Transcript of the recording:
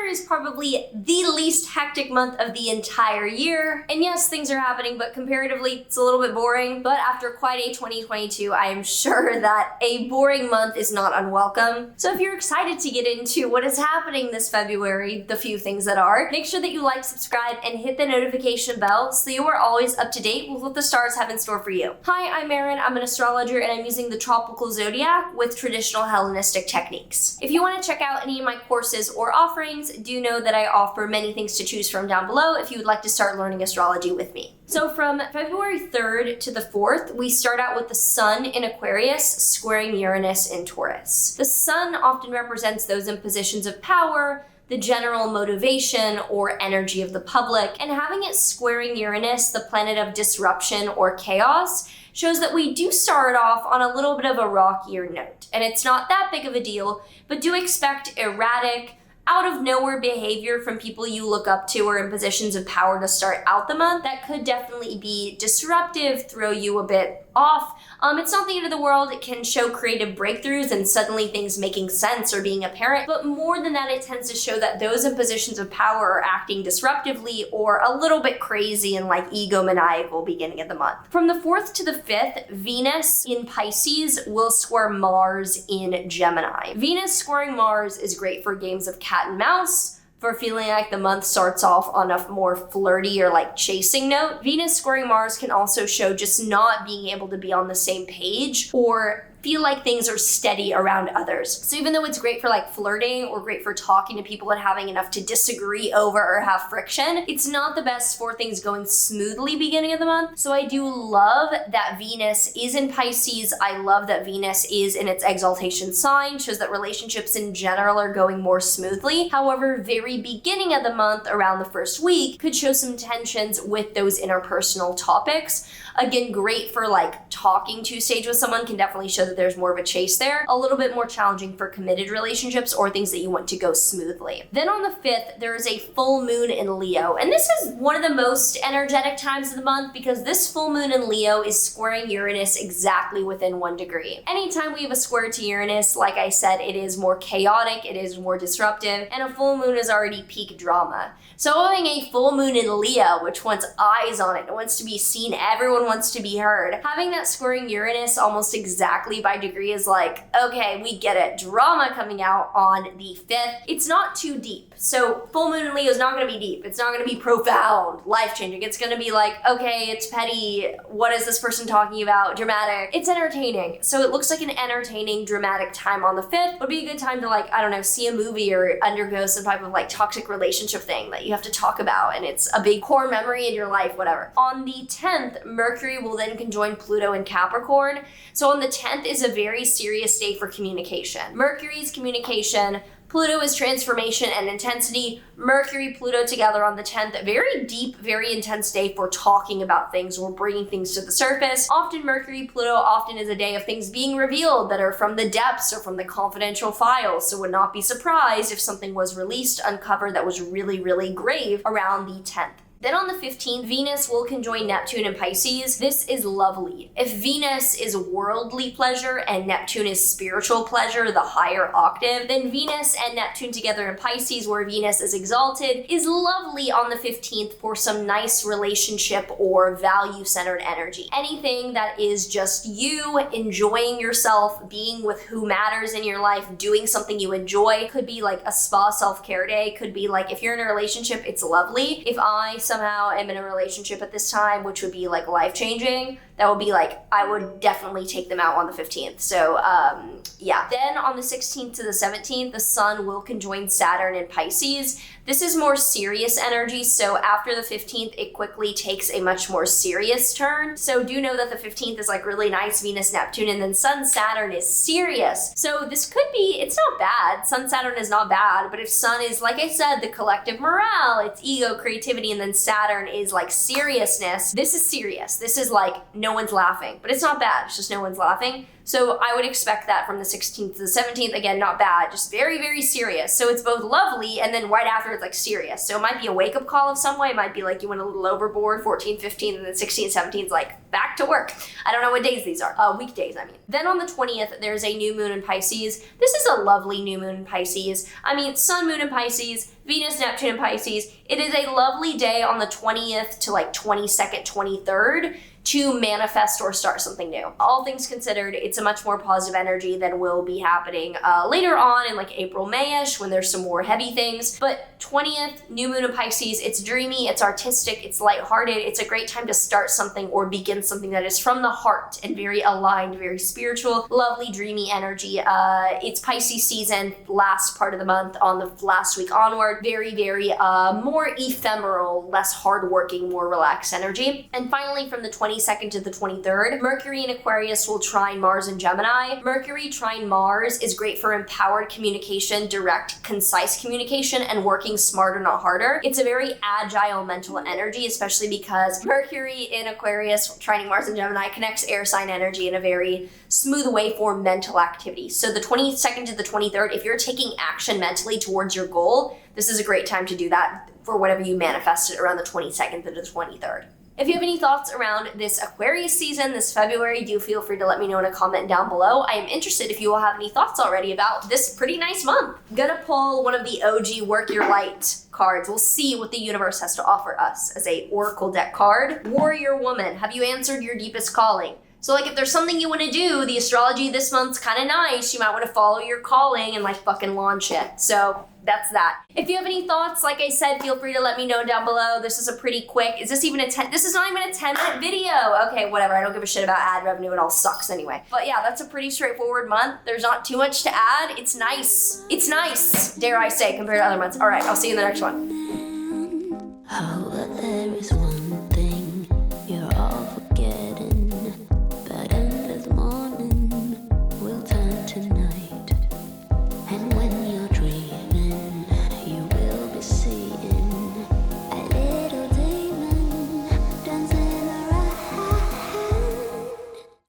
is probably the least hectic month of the entire year. And yes, things are happening, but comparatively, it's a little bit boring. But after quite a 2022, I am sure that a boring month is not unwelcome. So if you're excited to get into what is happening this February, the few things that are, make sure that you like, subscribe, and hit the notification bell so you are always up to date with what the stars have in store for you. Hi, I'm Maren. I'm an astrologer, and I'm using the tropical zodiac with traditional Hellenistic techniques. If you want to check out any of my courses or offerings, do know that I offer many things to choose from down below if you would like to start learning astrology with me. So from February 3rd to the 4th, we start out with the Sun in Aquarius squaring Uranus in Taurus. The Sun often represents those in positions of power, the general motivation or energy of the public, and having it squaring Uranus, the planet of disruption or chaos, shows that we do start off on a little bit of a rockier note. And it's not that big of a deal, but do expect erratic, out of nowhere behavior from people you look up to or in positions of power to start out the month. That could definitely be disruptive, throw you a bit off. It's not the end of the world. It can show creative breakthroughs and suddenly things making sense or being apparent. But more than that, it tends to show that those in positions of power are acting disruptively or a little bit crazy and like egomaniacal beginning of the month. From the 4th to the 5th, Venus in Pisces will square Mars in Gemini. Venus squaring Mars is great for games of cat and mouse, for feeling like the month starts off on a more flirty or like chasing note. Venus squaring Mars can also show just not being able to be on the same page or feel like things are steady around others. So even though it's great for like flirting or great for talking to people and having enough to disagree over or have friction, it's not the best for things going smoothly beginning of the month. So I do love that Venus is in Pisces. I love that Venus is in its exaltation sign, shows that relationships in general are going more smoothly. However, very beginning of the month, around the first week, could show some tensions with those interpersonal topics. Again, great for like talking to stage with someone, can definitely show that there's more of a chase there. A little bit more challenging for committed relationships or things that you want to go smoothly. Then on the 5th, there is a full moon in Leo. And this is one of the most energetic times of the month because this full moon in Leo is squaring Uranus exactly within 1 degree. Anytime we have a square to Uranus, like I said, it is more chaotic, it is more disruptive, and a full moon is already peak drama. So having a full moon in Leo, which wants eyes on it, it wants to be seen, everyone wants to be heard. Having that squaring Uranus almost exactly by degree is like, okay, we get it. Drama coming out on the 5th. It's not too deep. So full moon in Leo is not going to be deep. It's not going to be profound, life-changing. It's going to be like, okay, it's petty. What is this person talking about? Dramatic. It's entertaining. So it looks like an entertaining, dramatic time on the 5th. Would be a good time to like, I don't know, see a movie or undergo some type of like toxic relationship thing that you have to talk about, and it's a big core memory in your life, whatever. On the 10th, Mercury will then conjoin Pluto in Capricorn. So on the 10th is a very serious day for communication. Mercury's communication, Pluto is transformation and intensity. Mercury, Pluto together on the 10th, very deep, very intense day for talking about things or bringing things to the surface. Often Mercury, Pluto often is a day of things being revealed that are from the depths or from the confidential files. So would not be surprised if something was released, uncovered that was really, really grave around the 10th. Then on the 15th, Venus will conjoin Neptune in Pisces. This is lovely. If Venus is worldly pleasure and Neptune is spiritual pleasure, the higher octave, then Venus and Neptune together in Pisces, where Venus is exalted, is lovely on the 15th for some nice relationship or value-centered energy. Anything that is just you enjoying yourself, being with who matters in your life, doing something you enjoy. Could be like a spa self-care day. Could be like if you're in a relationship, it's lovely. If I somehow am in a relationship at this time, which would be like life-changing, that would be like, I would definitely take them out on the 15th. So yeah. Then on the 16th to the 17th, the Sun will conjoin Saturn in Pisces. This is more serious energy, so after the 15th, it quickly takes a much more serious turn. So do know that the 15th is like really nice, Venus, Neptune, and then Sun, Saturn is serious. So this could be, it's not bad. Sun, Saturn is not bad, but if Sun is, like I said, the collective morale, it's ego, creativity, and then Saturn is like seriousness, this is serious. This is like, no no one's laughing. But it's not bad, it's just no one's laughing. So I would expect that from the 16th to the 17th. Again, not bad, just very, very serious. So it's both lovely and then right after it's like serious. So it might be a wake-up call of some way. It might be like you went a little overboard, 14, 15, and then 16, 17 is like back to work. I don't know what days these are. Weekdays, I mean. Then on the 20th, there's a new moon in Pisces. This is a lovely new moon in Pisces. I mean, sun, moon in Pisces, Venus, Neptune in Pisces. It is a lovely day on the 20th to like 22nd, 23rd to manifest or start something new. All things considered, it's a much more positive energy than will be happening later on in like April, May-ish when there's some more heavy things. But 20th, new moon in Pisces, it's dreamy, it's artistic, it's lighthearted. It's a great time to start something or begin something that is from the heart and very aligned, very spiritual, lovely, dreamy energy. It's Pisces season, last part of the month on the last week onward. Very, very more ephemeral, less hardworking, more relaxed energy. And finally, from the 22nd to the 23rd, Mercury in Aquarius will trine Mars in Gemini. Mercury trine Mars is great for empowered communication, direct, concise communication, and working smarter, not harder. It's a very agile mental energy, especially because Mercury in Aquarius trining Mars in Gemini connects air sign energy in a very smooth way for mental activity. So the 22nd to the 23rd, if you're taking action mentally towards your goal, this is a great time to do that for whatever you manifested around the 22nd to the 23rd. If you have any thoughts around this Aquarius season, this February, do feel free to let me know in a comment down below. I am interested if you will have any thoughts already about this pretty nice month. Gonna pull one of the OG Work Your Light cards. We'll see what the universe has to offer us as a Oracle deck card. Warrior Woman, have you answered your deepest calling? So like if there's something you want to do, the astrology this month's kind of nice. You might want to follow your calling and like fucking launch it. So that's that. If you have any thoughts, like I said, feel free to let me know down below. This is a pretty quick, is this even this is not even a 10-minute video. Okay, whatever. I don't give a shit about ad revenue. It all sucks anyway. But yeah, that's a pretty straightforward month. There's not too much to add. It's nice. It's nice, dare I say, compared to other months. All right, I'll see you in the next one. There is one